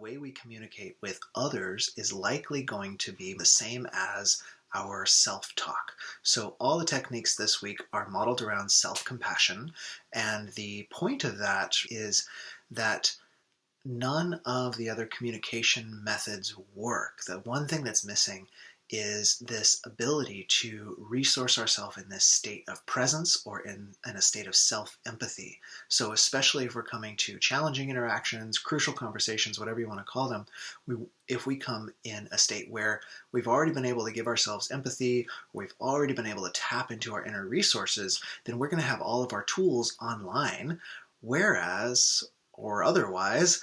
way we communicate with others is likely going to be the same as our self-talk. So all the techniques this week are modeled around self-compassion, and the point of that is that none of the other communication methods work. The one thing that's missing is this ability to resource ourselves in this state of presence or in a state of self-empathy. So especially if we're coming to challenging interactions, crucial conversations, whatever you want to call them, if we come in a state where we've already been able to give ourselves empathy, we've already been able to tap into our inner resources, then we're going to have all of our tools online. Whereas, or otherwise,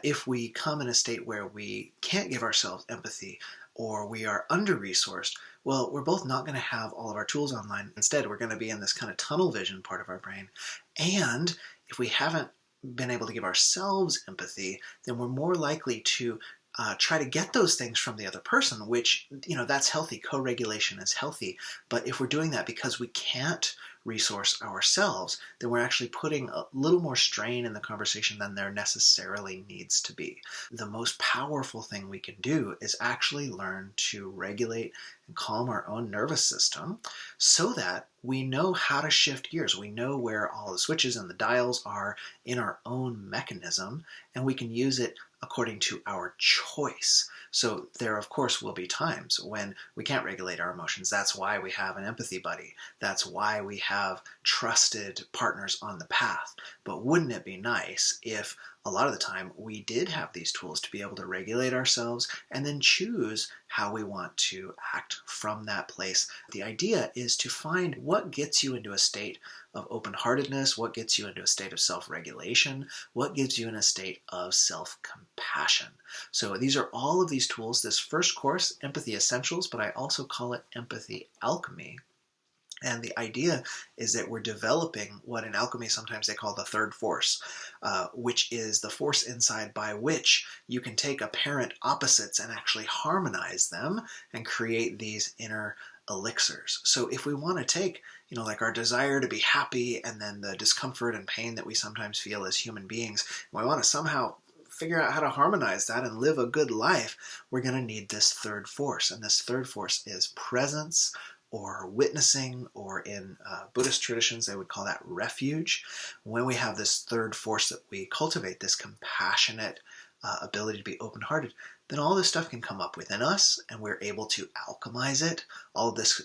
if we come in a state where we can't give ourselves empathy or we are under-resourced, well, we're both not going to have all of our tools online. Instead, we're going to be in this kind of tunnel vision part of our brain. And if we haven't been able to give ourselves empathy, then we're more likely to try to get those things from the other person, which, that's healthy. Co-regulation is healthy. But if we're doing that because we can't resource ourselves, then we're actually putting a little more strain in the conversation than there necessarily needs to be. The most powerful thing we can do is actually learn to regulate and calm our own nervous system so that we know how to shift gears. We know where all the switches and the dials are in our own mechanism, and we can use it according to our choice. So there, of course, will be times when we can't regulate our emotions. That's why we have an empathy buddy. That's why we have trusted partners on the path. But wouldn't it be nice if a lot of the time we did have these tools to be able to regulate ourselves and then choose how we want to act from that place? The idea is to find what gets you into a state of open-heartedness, what gets you into a state of self-regulation, what gets you in a state of self-compassion. So these are all of these tools. This first course, Empathy Essentials, but I also call it Empathy Alchemy. And the idea is that we're developing what in alchemy sometimes they call the third force, which is the force inside by which you can take apparent opposites and actually harmonize them and create these inner elixirs. So if we want to take, like our desire to be happy and then the discomfort and pain that we sometimes feel as human beings, and we want to somehow figure out how to harmonize that and live a good life, we're going to need this third force. And this third force is presence, or witnessing, or in Buddhist traditions, they would call that refuge. When we have this third force that we cultivate, this compassionate ability to be open-hearted, then all this stuff can come up within us, and we're able to alchemize it. All of this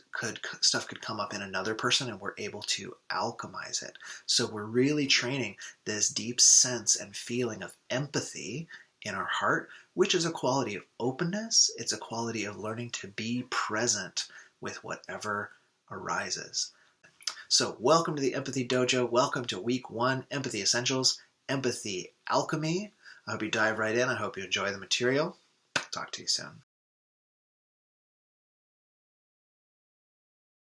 stuff could come up in another person, and we're able to alchemize it. So we're really training this deep sense and feeling of empathy in our heart, which is a quality of openness. It's a quality of learning to be present with whatever arises. So welcome to the Empathy Dojo. Welcome to week 1, Empathy Essentials, Empathy Alchemy. I hope you dive right in. I hope you enjoy the material. Talk to you soon.